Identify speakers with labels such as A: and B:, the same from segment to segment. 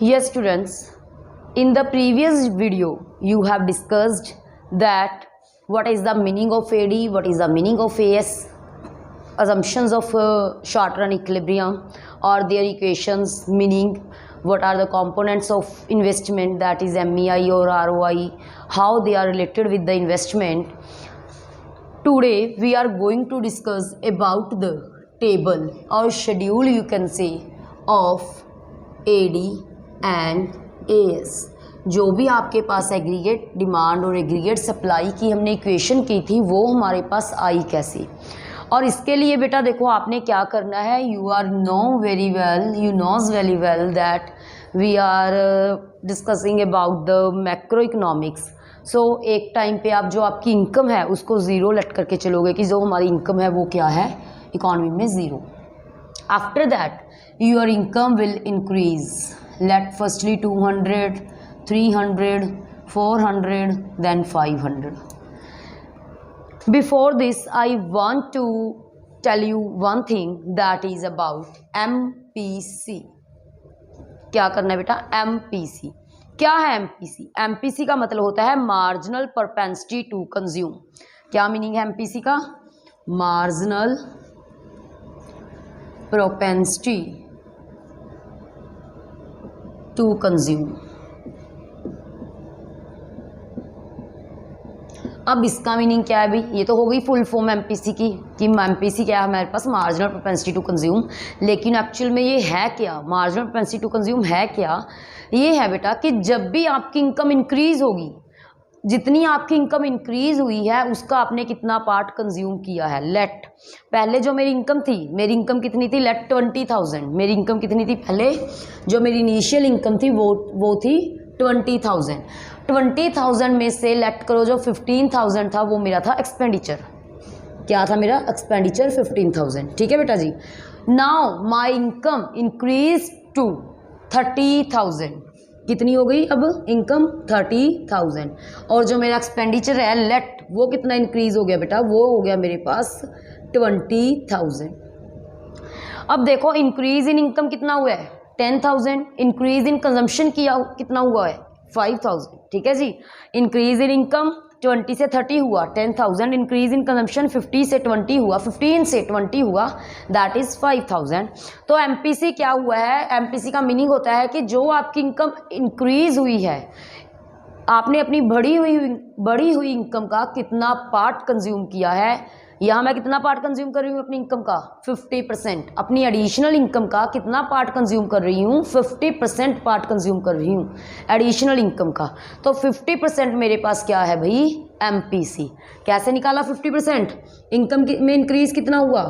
A: Yes, students, in the previous video, you have discussed that what is the meaning of AD, what is the meaning of AS, assumptions of short run equilibrium or their equations, meaning, what are the components of investment, that is MEI or ROI, how they are related with the investment. Today, we are going to discuss about the table or schedule, you can say, of AD and AS. जो भी आपके पास aggregate demand और aggregate supply की हमने equation की थी वो हमारे पास आई कैसे, और इसके लिए बेटा देखो आपने क्या करना है. You are know very well, you knows very well that we are discussing about the macro economics. So एक टाइम पे आप जो आपकी इनकम है उसको ज़ीरो लेट करके चलोगे कि जो हमारी इनकम है वो क्या है इकॉनमी में zero. After that your income will increase. Let firstly 200, 300, 400, then 500. Before this, I want to tell you one thing that is about MPC. क्या करना है बेटा? MPC. क्या है MPC? MPC का मतलब होता है मार्जिनल propensity to consume. क्या मीनिंग है MPC का? Marginal propensity to consume. अब इसका मीनिंग क्या है भाई? ये तो हो गई फुल फॉर्म एमपीसी की कि एमपीसी क्या है हमारे पास, मार्जिनल प्रोपेंसिटी टू कंज्यूम. लेकिन एक्चुअल में ये है क्या? मार्जिनल प्रोपेंसिटी टू कंज्यूम है क्या? ये है बेटा कि जब भी आपकी इनकम इंक्रीज होगी, जितनी आपकी इनकम इंक्रीज हुई है उसका आपने कितना पार्ट कंज्यूम किया है. लेट पहले जो मेरी इनकम थी, मेरी इनकम कितनी थी? लेट 20,000. मेरी इनकम कितनी थी पहले? जो मेरी इनिशियल इनकम थी वो थी 20,000. 20,000 में से लेट करो जो 15,000 था वो मेरा था एक्सपेंडिचर. क्या था मेरा? एक्सपेंडिचर 15,000. ठीक है बेटा जी. Now my income increase to 30,000. कितनी हो गई अब इनकम? 30,000. और जो मेरा एक्सपेंडिचर है लेट वो कितना इंक्रीज हो गया बेटा? वो हो गया मेरे पास 20,000. अब देखो इंक्रीज इन इनकम कितना हुआ है? 10,000. इंक्रीज इन कंजम्पशन किया कितना हुआ है? 5,000. ठीक है जी. इंक्रीज इन इनकम 20 से 30 हुआ 10,000. इंक्रीज इन कंजम्पशन 50 से 20 हुआ, 15 से 20 हुआ, दैट इज 5,000. तो एमपीसी क्या हुआ है? एमपीसी का मीनिंग होता है कि जो आपकी इनकम इंक्रीज हुई है, आपने अपनी बढ़ी हुई इनकम का कितना पार्ट कंज्यूम किया है. यहाँ मैं कितना पार्ट कंज्यूम कर रही हूँ अपनी इनकम का? 50%. अपनी एडिशनल इनकम का कितना पार्ट कंज्यूम कर रही हूँ? 50% पार्ट कंज्यूम कर रही हूँ एडिशनल इनकम का. तो 50% मेरे पास क्या है भाई? एमपीसी. कैसे निकाला 50%? इनकम में इंक्रीज कितना हुआ?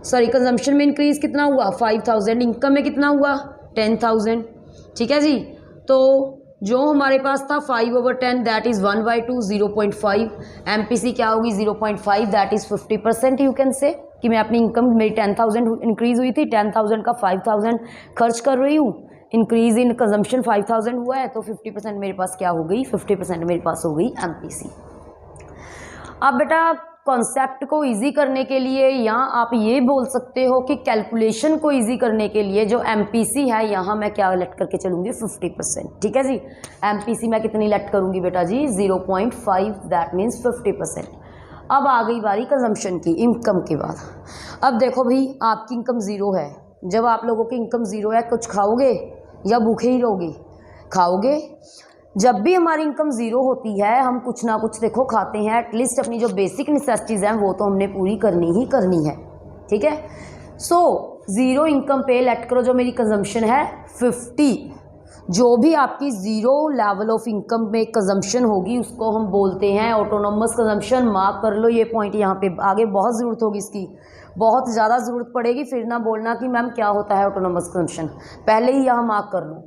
A: सॉरी, कंजम्पशन में इंक्रीज कितना हुआ? 5,000. इनकम में कितना हुआ? 10,000. ठीक है जी. तो जो हमारे पास था 5/10 दैट इज़ 1/2 0.5. एमपीसी क्या होगी? 0.5 that is 50%. You can say कि मैं अपनी इनकम मेरी 10,000 इंक्रीज हुई थी, 10,000 का 5,000 खर्च कर रही हूँ. इंक्रीज इन कंजम्पशन 5,000 हुआ है तो 50% मेरे पास क्या हो गई? 50% मेरे पास हो गई एमपीसी. अब बेटा कॉन्सेप्ट को इजी करने के लिए या आप ये बोल सकते हो कि कैलकुलेशन को इजी करने के लिए जो एमपीसी है यहाँ मैं क्या लेट करके चलूँगी? 50%. ठीक है जी. एमपीसी मैं कितनी लेट करूँगी बेटा जी? 0.5 दैट मीन्स 50%. अब आ गई बारी कंजम्पशन की इनकम के बाद. अब देखो भाई आपकी इनकम ज़ीरो है. जब आप लोगों की इनकम ज़ीरो है कुछ खाओगे या भूखे ही रहोगे? खाओगे. जब भी हमारी इनकम ज़ीरो होती है हम कुछ ना कुछ देखो खाते हैं. एटलीस्ट अपनी जो बेसिक नेसेसिटीज़ हैं वो तो हमने पूरी करनी ही करनी है. ठीक है. सो ज़ीरो इनकम पे लेट करो जो मेरी कंजम्पशन है 50. जो भी आपकी ज़ीरो लेवल ऑफ इनकम में कंजम्पशन होगी उसको हम बोलते हैं ऑटोनोमस कंजम्पशन. मार्क कर लो ये पॉइंट. यहाँ पे आगे बहुत ज़रूरत होगी इसकी, बहुत ज़्यादा ज़रूरत पड़ेगी. फिर ना बोलना कि मैम क्या होता है ऑटोनोमस कंजम्पशन. पहले ही यहाँ मार्क कर लो.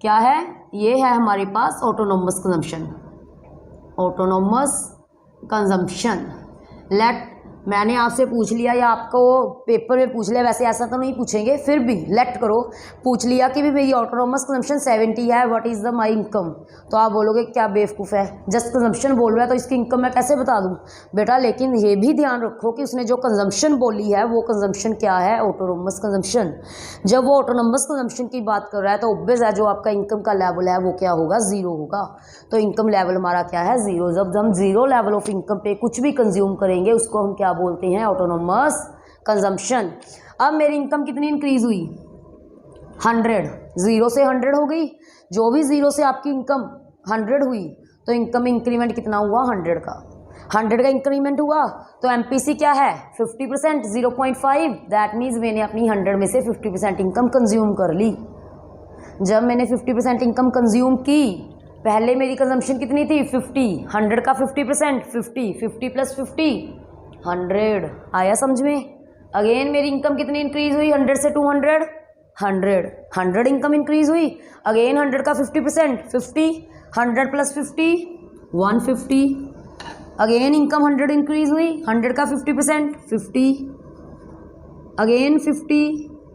A: क्या है? ये है हमारे पास autonomous consumption. Autonomous consumption. Let मैंने आपसे पूछ लिया या आपको पेपर में पूछ लिया, वैसे ऐसा तो नहीं पूछेंगे, फिर भी लेट करो, पूछ लिया कि भी मेरी ऑटोनोमस कंजम्पशन 70 है, what is the my income, तो आप बोलोगे क्या बेवकूफ़ है, जस्ट कंजम्पशन बोल रहा है तो इसकी इनकम मैं कैसे बता दूं बेटा। लेकिन ये भी ध्यान रखो कि उसने जो कंजम्पशन बोली है वो कंजम्पशन क्या है, ऑटोनोमस कंजम्पशन। जब वो ऑटोनोमस कंजम्पशन की बात कर रहा है तो ऑब्वियस है जो आपका इनकम का लेवल है वो क्या होगा, ज़ीरो होगा। तो इनकम लेवल हमारा क्या है, ज़ीरो। जब हम ज़ीरो लेवल ऑफ इनकम पे कुछ भी कंज्यूम करेंगे उसको हम क्या बोलते हैं, ऑटोनोमस कंजम्पशन। अब मेरी इनकम कितनी इंक्रीज हुई, 100, ज़ीरो से 100 हो गई। जो भी ज़ीरो से आपकी इनकम 100 हुई तो इनकम में इंक्रीमेंट कितना हुआ, 100 का। 100 का इंक्रीमेंट हुआ तो एमपीसी क्या है, 50%, 0.5। दैट मीन्स मैंने अपनी 100 में से 50% इनकम कंज्यूम कर ली। जब मैंने 50% इनकम कंज्यूम की, पहले मेरी कंजम्पशन कितनी थी, 50, 100 का 50%, 50, 50 प्लस 50, 100। आया समझ में। अगेन मेरी इनकम कितनी इंक्रीज हुई, 100 से 200, 100 इनकम इंक्रीज हुई। अगेन 100 का 50%, 50, 100 प्लस 50, 150। अगेन इनकम 100 इंक्रीज हुई, 100 का 50%, 50, अगेन 50,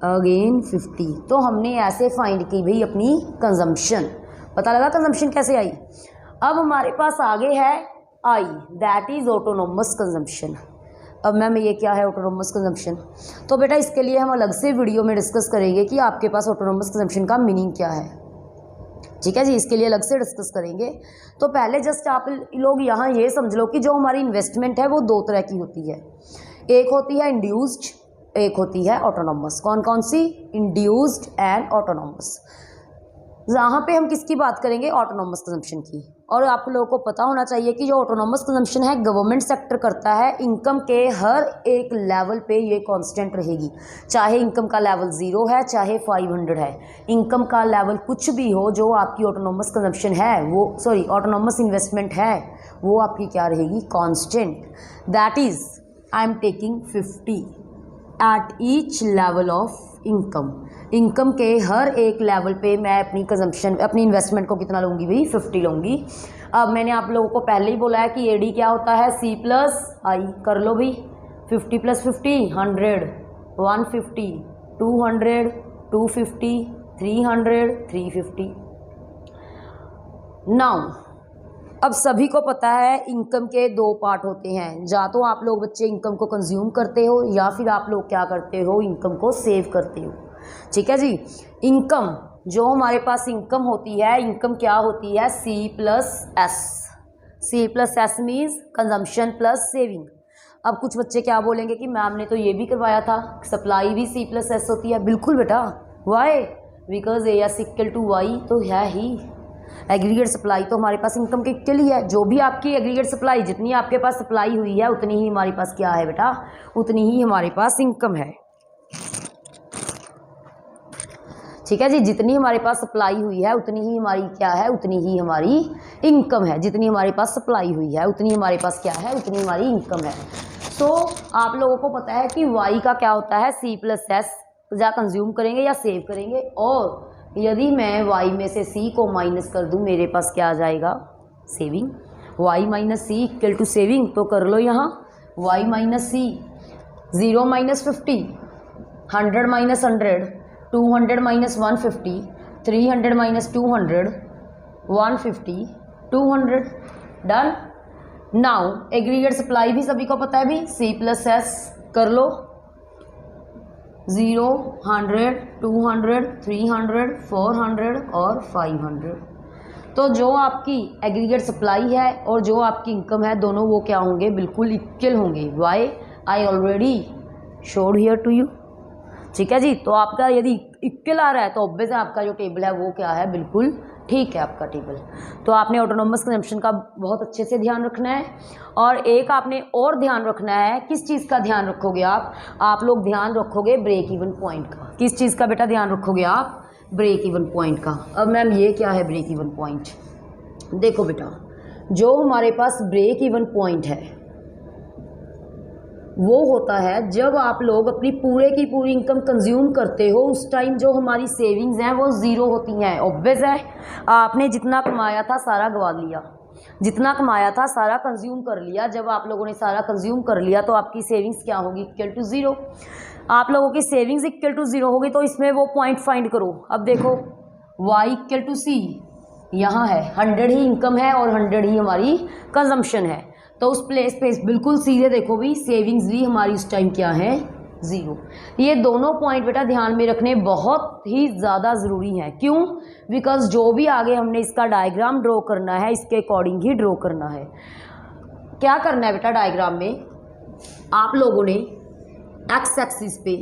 A: अगेन 50। तो हमने ऐसे फाइंड की भाई अपनी कंजम्पशन। पता लगा कंजम्पशन कैसे आई। अब हमारे पास आगे है आई, दैट इज ऑटोनोमस कंजम्पशन। अब मैम ये क्या है ऑटोनोमस कंजम्पशन, तो बेटा इसके लिए हम अलग से वीडियो में डिस्कस करेंगे कि आपके पास ऑटोनोमस कंजम्पशन का मीनिंग क्या है, ठीक है जी, इसके लिए अलग से डिस्कस करेंगे। तो पहले जस्ट आप लोग यहाँ ये समझ लो कि जो हमारी इन्वेस्टमेंट है वो दो तरह की होती है, एक होती है इंड्यूस्ड, एक होती है ऑटोनोमस। कौन कौन सी, इंड्यूस्ड एंड ऑटोनोमस। यहाँ पे हम किसकी बात करेंगे, ऑटोनोमस कंजम्पशन की। और आप लोगों को पता होना चाहिए कि जो ऑटोनोमस कंजम्पशन है गवर्नमेंट सेक्टर करता है, इनकम के हर एक लेवल पे ये कांस्टेंट रहेगी, चाहे इनकम का लेवल 0 है चाहे 500 है। इनकम का लेवल कुछ भी हो, जो आपकी ऑटोनोमस कंजम्पशन है वो ऑटोनोमस इन्वेस्टमेंट है वो आपकी क्या रहेगी, constant. That is I am taking 50 at each level of income. Income के हर एक लेवल पे मैं अपनी कंजम्पशन, अपनी इन्वेस्टमेंट को कितना लूँगी भाई, 50 लूँगी। अब मैंने आप लोगों को पहले ही बोला है कि एडी क्या होता है, सी प्लस आई। कर लो भाई, 50 प्लस 50, 100, 150, 200, 250, 300, 350। नाउ अब सभी को पता है इनकम के दो पार्ट होते हैं, या तो आप लोग बच्चे इनकम को कंज्यूम करते हो या फिर आप लोग क्या करते हो, इनकम को सेव करते हो, ठीक है जी। इनकम, जो हमारे पास इनकम होती है, इनकम क्या होती है, C plus S. C plus S means consumption plus saving. अब कुछ बच्चे क्या बोलेंगे कि मैम ने तो ये भी करवाया था, सप्लाई भी सी प्लस एस होती है। बिल्कुल बेटा, Y, because A S equal to Y तो है ही। एग्रीगेट सप्लाई तो हमारे पास इनकम के इक्वल ही है। जो भी आपकी एग्रीगेट सप्लाई, जितनी आपके पास सप्लाई हुई है उतनी ही हमारे पास क्या है बेटा, उतनी ही हमारे पास इनकम है, ठीक है जी। जितनी हमारे पास सप्लाई हुई है उतनी ही हमारी क्या है, उतनी ही हमारी इनकम है। जितनी हमारे पास सप्लाई हुई है उतनी हमारे पास क्या है, उतनी हमारी इनकम है। तो आप लोगों को पता है कि वाई का क्या होता है, सी प्लस एस, या कंज्यूम करेंगे या सेव करेंगे। और यदि मैं वाई में से सी को माइनस कर दूं, मेरे पास क्या आ जाएगा, saving. Y minus C equal to saving. तो कर लो यहाँ, Y minus C, 0 minus 50, 100 minus 100, 200 minus 150, 300 minus 200, 150, 200। Done. Now aggregate supply भी सभी को पता है भी, सी प्लस एस। कर लो, 0, 100, 200, 300, 400 और 500। तो जो आपकी एग्रीगेट सप्लाई है और जो आपकी इनकम है, दोनों वो क्या होंगे, बिल्कुल इक्वल होंगे। Why I already showed here to you, ठीक है जी। तो आपका यदि इक्वल आ रहा है तो ऑब्वियस है आपका जो टेबल है वो क्या है, बिल्कुल ठीक है आपका टेबल। तो आपने ऑटोनोमस कंजम्पशन का बहुत अच्छे से ध्यान रखना है। और एक आपने और ध्यान रखना है, किस चीज़ का ध्यान रखोगे आप लोग ध्यान रखोगे ब्रेक इवन पॉइंट का। किस चीज़ का बेटा ध्यान रखोगे आप, ब्रेक इवन पॉइंट का। अब मैम ये क्या है ब्रेक इवन पॉइंट, देखो बेटा, जो हमारे पास ब्रेक इवन पॉइंट है वो होता है जब आप लोग अपनी पूरे की पूरी इनकम कंज्यूम करते हो, उस टाइम जो हमारी सेविंग्स हैं वो ज़ीरो होती हैं। ऑब्वियस है, आपने जितना कमाया था सारा गवा लिया। जितना कमाया था सारा कंज्यूम कर लिया। जब आप लोगों ने सारा कंज्यूम कर लिया तो आपकी सेविंग्स क्या होगी, इक्वल टू ज़ीरो। आप लोगों की सेविंग्स इक्वल टू ज़ीरो होगी तो इसमें वो पॉइंट फाइंड करो। अब देखो y इक्वल टू सी यहाँ है, 100 ही इनकम है और 100 ही हमारी कंजम्पशन है। तो उस प्लेस पे बिल्कुल सीधे देखो भी सेविंग्स भी हमारी उस टाइम क्या है, ज़ीरो। ये दोनों पॉइंट बेटा ध्यान में रखने बहुत ही ज़्यादा ज़रूरी हैं। क्यों? बिकॉज जो भी आगे हमने इसका डायग्राम ड्रॉ करना है इसके अकॉर्डिंग ही ड्रॉ करना है। क्या करना है बेटा, डायग्राम में आप लोगों ने एक्स एक्सिस पे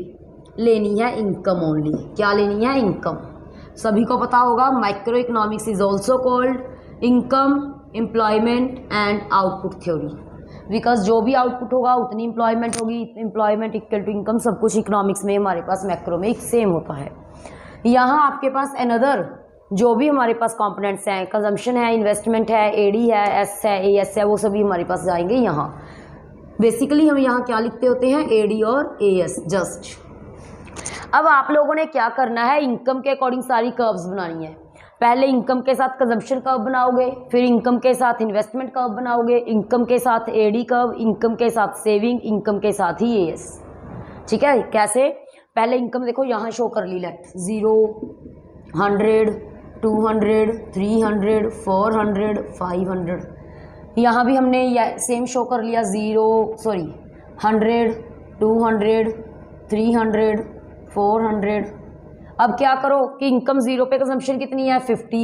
A: लेनी है इनकम ओनली। क्या लेनी है, इनकम। सभी को पता होगा micro economics is also called income, employment and output theory. Because जो भी आउटपुट होगा उतनी एम्प्लॉयमेंट होगी, एम्प्लॉयमेंट इक्वल टू इनकम, सब कुछ इकोनॉमिक्स में हमारे पास मैक्रो में सेम होता है। यहाँ आपके पास अनदर जो भी हमारे पास कंपोनेंट्स हैं, कंजम्पशन है, इन्वेस्टमेंट है, एडी है, एस है, एएस है, वो सभी हमारे पास जाएंगे यहाँ। बेसिकली हम यहाँ क्या लिखते होते हैं, एडी और एएस जस्ट। अब आप लोगों ने क्या करना है, इनकम के अकॉर्डिंग सारी कर्व्स बनानी है। पहले इनकम के साथ कंजम्पशन कर्व बनाओगे, फिर इनकम के साथ इन्वेस्टमेंट कर्व बनाओगे, इनकम के साथ एडी कर्व, इनकम के साथ सेविंग, इनकम के साथ ही एएस। ठीक है, कैसे? पहले इनकम देखो यहाँ शो कर ली, लेट 0, 100, 200, 300, 400, 500। यहाँ भी हमने सेम शो कर लिया, 100, 200, 300, 400। अब क्या करो कि इनकम 0 पे कंजम्पशन कितनी है, 50,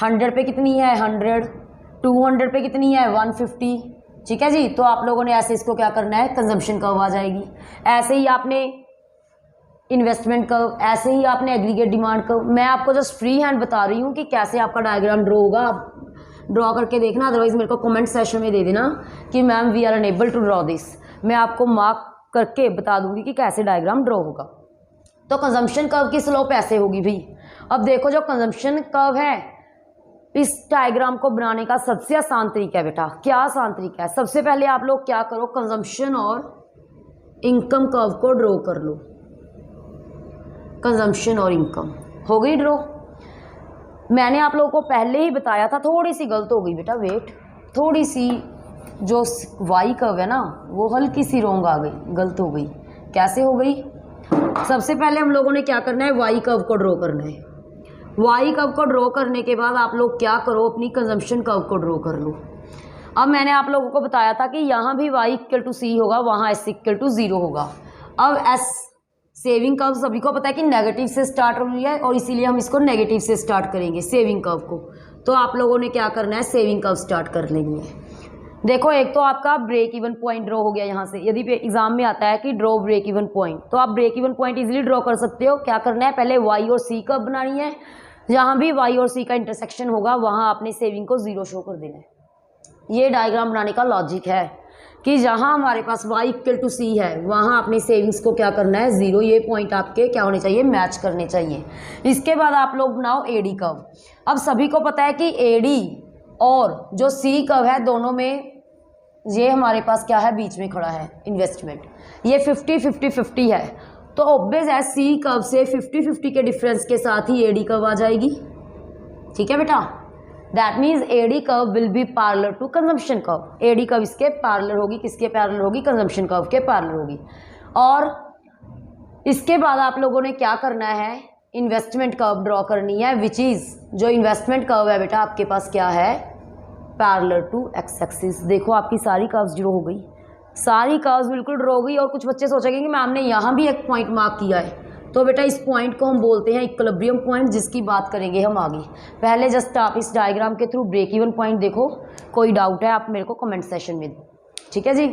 A: 100 पे कितनी है, 100, 200 पे कितनी है, 150। ठीक है जी, तो आप लोगों ने ऐसे इसको क्या करना है, कंजम्पशन कर्व आ जाएगी। ऐसे ही आपने इन्वेस्टमेंट कर्व, ऐसे ही आपने एग्रीगेट डिमांड कर्व। मैं आपको जस्ट फ्री हैंड बता रही हूँ कि कैसे आपका डायग्राम ड्रॉ होगा। आप ड्रॉ करके देखना, अदरवाइज मेरे को कमेंट सेशन में दे देना कि ma'am we are unable to draw this. मैं आपको मार्क करके बता दूंगी कि कैसे डायग्राम ड्रॉ होगा। तो कंजम्पशन कर्व की स्लोप ऐसे होगी भाई। अब देखो जो कंजम्पशन कर्व है, इस डायग्राम को बनाने का सबसे आसान तरीका है बेटा। क्या आसान तरीका है? सबसे पहले आप लोग क्या करो, कंजम्पशन और इनकम कर्व को ड्रॉ कर लो। कंजम्पशन और इनकम हो गई ड्रॉ। मैंने आप लोगों को पहले ही बताया था, थोड़ी सी गलत हो गई बेटा, वेट, थोड़ी सी जो वाई कर्व है ना वो हल्की सी रोंग आ गई, गलत हो गई। कैसे हो गई? सबसे पहले हम लोगों ने क्या करना है, वाई कर्व को ड्रॉ करना है। वाई कर्व को ड्रॉ करने के बाद आप लोग क्या करो, अपनी कंजम्पशन कर्व को ड्रॉ कर लो। अब मैंने आप लोगों को बताया था कि यहाँ भी y इक्वल टू सी होगा, वहाँ s इक्वल टू 0 होगा। अब s सेविंग कर्व सभी को पता है कि नेगेटिव से स्टार्ट हो रही है और इसीलिए हम इसको नेगेटिव से स्टार्ट करेंगे सेविंग कर्व को। तो आप लोगों ने क्या करना है, सेविंग कर्व स्टार्ट कर लेनी है। देखो एक तो आपका ब्रेक इवन पॉइंट ड्रॉ हो गया यहाँ से। यदि एग्जाम में आता है कि ड्रॉ ब्रेक इवन पॉइंट, तो आप break even point easily draw कर सकते हो। क्या करना है, पहले y और c कर्व बनानी है। जहाँ भी y और c का इंटरसेक्शन होगा वहाँ आपने सेविंग को 0 शो कर देना है। ये डायग्राम बनाने का लॉजिक है कि जहाँ हमारे पास y इक्वल टू c है वहाँ अपनी सेविंग्स को क्या करना है, 0। ये पॉइंट आपके क्या होने चाहिए, मैच करने चाहिए। इसके बाद आप लोग बनाओ एडी कर्व। अब सभी को पता है कि एडी और जो सी कर्व है दोनों में ये हमारे पास क्या है, बीच में खड़ा है इन्वेस्टमेंट। ये 50-50-50 है, तो ऑब्वियस है सी कर्व से 50-50 के डिफरेंस के साथ ही एडी कर्व आ जाएगी। ठीक है बेटा, that means AD curve will be parallel to consumption curve. AD curve इसके पैरेलल होगी, किसके पैरेलल होगी, कंजम्पशन कर्व के पैरेलल होगी। और इसके बाद आप लोगों ने क्या करना है, इन्वेस्टमेंट कर्व ड्रॉ करनी है, विच इज़ जो इन्वेस्टमेंट कर्व है बेटा आपके पास क्या है, पैरेलल टू एक्स एक्सिस। देखो आपकी सारी कर्व्स ड्रॉ हो गई, सारी कर्व्स बिल्कुल ड्रॉ हो गई। और कुछ बच्चे सोचेंगे कि मैम ने यहाँ भी एक पॉइंट मार्क किया है, तो बेटा इस पॉइंट को हम बोलते हैं इक्विलिब्रियम पॉइंट, जिसकी बात करेंगे हम आगे। पहले जस्ट आप इस डायग्राम के थ्रू ब्रेक इवन पॉइंट देखो, कोई डाउट है आप मेरे को कमेंट सेशन में दो। ठीक है जी।